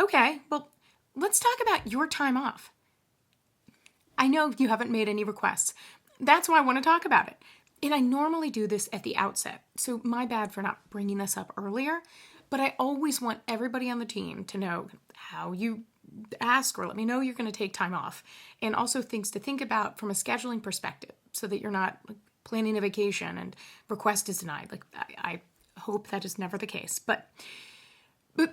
Okay, well, let's talk about your time off. I know you haven't made any requests. That's why I want to talk about it. And I normally do this at the outset, so my bad for not bringing this up earlier, but I always want everybody on the team to know how you ask or let me know you're going to take time off, and also things to think about from a scheduling perspective so that you're not planning a vacation and request is denied. Like, I hope that is never the case. But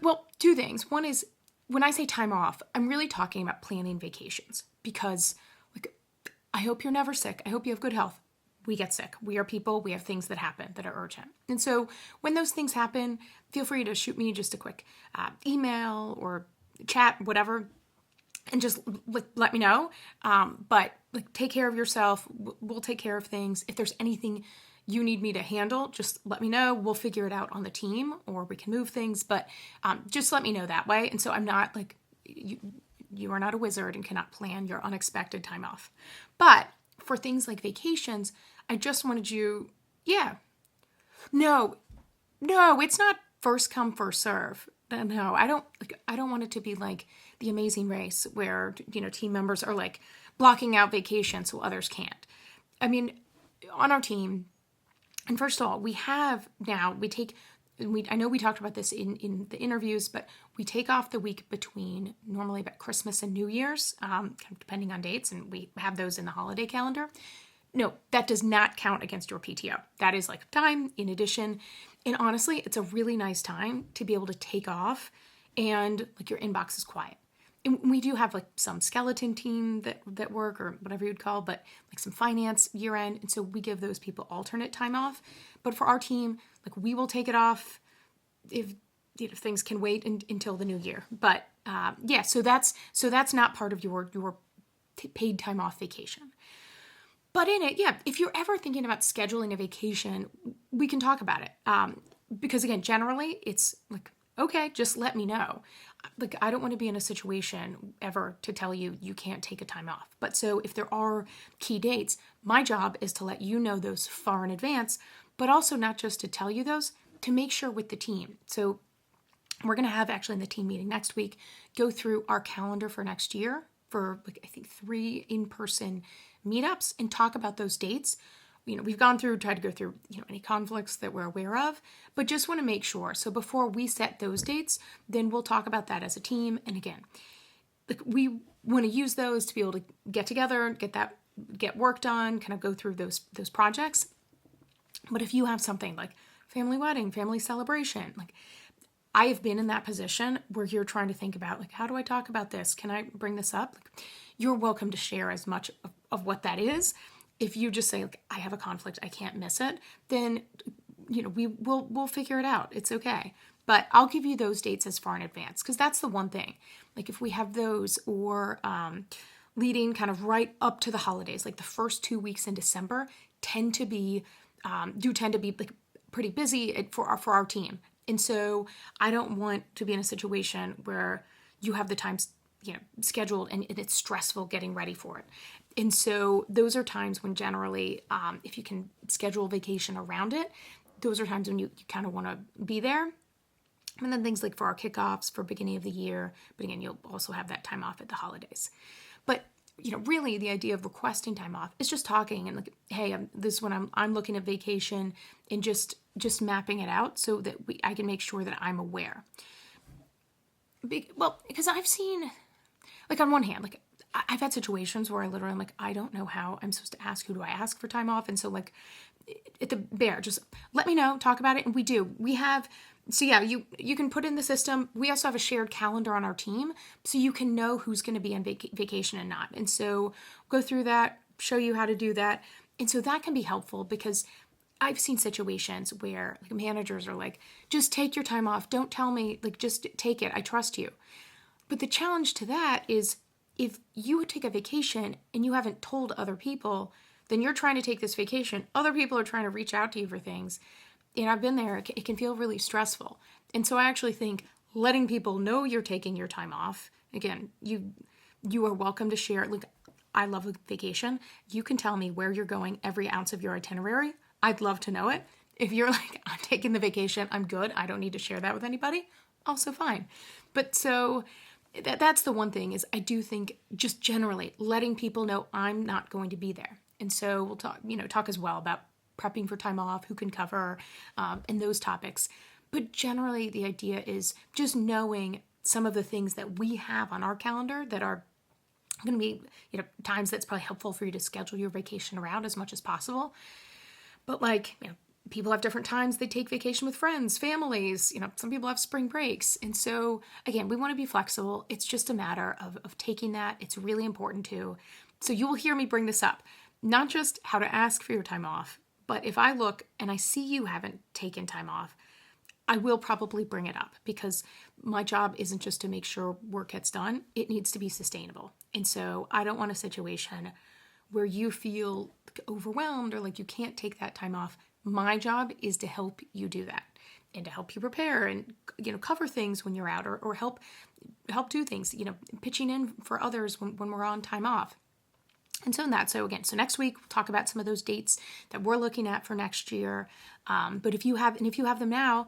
well, two things. One is, when I say time off, I'm really talking about planning vacations, because I hope you're never sick. I hope you have good health. We get sick. We are people. We have things that happen that are urgent. And so when those things happen, feel free to shoot me just a quick email or chat, whatever, and just let me know. But take care of yourself. We'll take care of things. If there's anything you need me to handle, just let me know. We'll figure it out on the team, or we can move things. But just let me know that way. And so I'm not you are not a wizard and cannot plan your unexpected time off. But for things like vacations, I just wanted you, no, it's not first come, first serve. No, I don't want it to be like The Amazing Race where, team members are like blocking out vacation so others can't. I mean, on our team, and first of all, I know we talked about this in the interviews, but we take off the week between normally about Christmas and New Year's, kind of depending on dates, and we have those in the holiday calendar. No, that does not count against your PTO. That is like time in addition. And honestly, it's a really nice time to be able to take off and your inbox is quiet. And we do have some skeleton team that work, or whatever you'd call, but some finance year end. And so we give those people alternate time off. But for our team, we will take it off if things can wait until the new year. But so that's not part of your paid time off vacation. But in it, if you're ever thinking about scheduling a vacation, we can talk about it. Because again, generally it's okay, just let me know. I don't want to be in a situation ever to tell you can't take a time off. But so if there are key dates, my job is to let you know those far in advance, but also not just to tell you those, to make sure with the team. So we're going to have, actually in the team meeting next week, go through our calendar for next year for I think 3 in-person meetups and talk about those dates. We've tried to go through, any conflicts that we're aware of, but just want to make sure. So before we set those dates, then we'll talk about that as a team. And again, we want to use those to be able to get together, get work done, kind of go through those projects. But if you have something like family wedding, family celebration, I have been in that position where you're trying to think about, how do I talk about this? Can I bring this up? You're welcome to share as much of what that is. If you just say, I have a conflict, I can't miss it, then, we'll figure it out. It's okay. But I'll give you those dates as far in advance, because that's the one thing. If we have those, or leading kind of right up to the holidays, the first 2 weeks in December tend to be pretty busy for our team. And so I don't want to be in a situation where you have the times scheduled and it's stressful getting ready for it. And so those are times when generally, if you can schedule vacation around it, those are times when you kind of want to be there. And then things for our kickoffs for beginning of the year, but again, you'll also have that time off at the holidays. But really the idea of requesting time off is just talking and hey, this is when I'm looking at vacation, and just mapping it out so that I can make sure that I'm aware. Because I've seen, on one hand, I've had situations where I literally am I don't know how I'm supposed to ask. Who do I ask for time off? And so at the bear, just let me know, talk about it. And we have, so yeah, you can put in the system. We also have a shared calendar on our team, so you can know who's going to be on vacation and not. And so go through that, show you how to do that. And so that can be helpful, because I've seen situations where managers are just take your time off. Don't tell me, just take it. I trust you. But the challenge to that is, if you would take a vacation and you haven't told other people, then you're trying to take this vacation. Other people are trying to reach out to you for things. And I've been there. It can feel really stressful. And so I actually think letting people know you're taking your time off, again, you are welcome to share. I love a vacation. You can tell me where you're going, every ounce of your itinerary. I'd love to know it. If you're I'm taking the vacation, I'm good, I don't need to share that with anybody, also fine. But so that's the one thing is I do think just generally letting people know I'm not going to be there. And so we'll talk as well about prepping for time off, who can cover, and those topics. But generally the idea is just knowing some of the things that we have on our calendar that are going to be, times that's probably helpful for you to schedule your vacation around as much as possible. But people have different times they take vacation with friends, families, some people have spring breaks. And so again, we want to be flexible. It's just a matter of taking that. It's really important too. So you will hear me bring this up, not just how to ask for your time off, but if I look and I see you haven't taken time off, I will probably bring it up because my job isn't just to make sure work gets done. It needs to be sustainable. And so I don't want a situation where you feel overwhelmed or like you can't take that time off. My job is to help you do that and to help you prepare and, cover things when you're out or help do things, pitching in for others when we're on time off. And so next week we'll talk about some of those dates that we're looking at for next year. But if you have them now,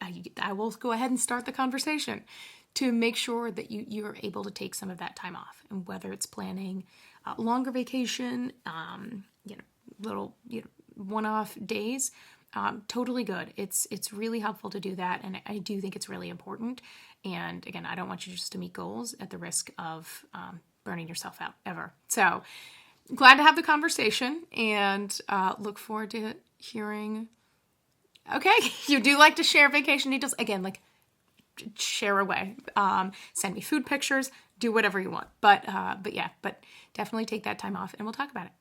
I will go ahead and start the conversation to make sure that you're able to take some of that time off, and whether it's planning a longer vacation, little one-off days, totally good. It's really helpful to do that, and I do think it's really important. And again, I don't want you just to meet goals at the risk of burning yourself out ever. So glad to have the conversation, and look forward to hearing. Okay, you do like to share vacation details. Again, share away. Send me food pictures. Do whatever you want. But definitely take that time off, and we'll talk about it.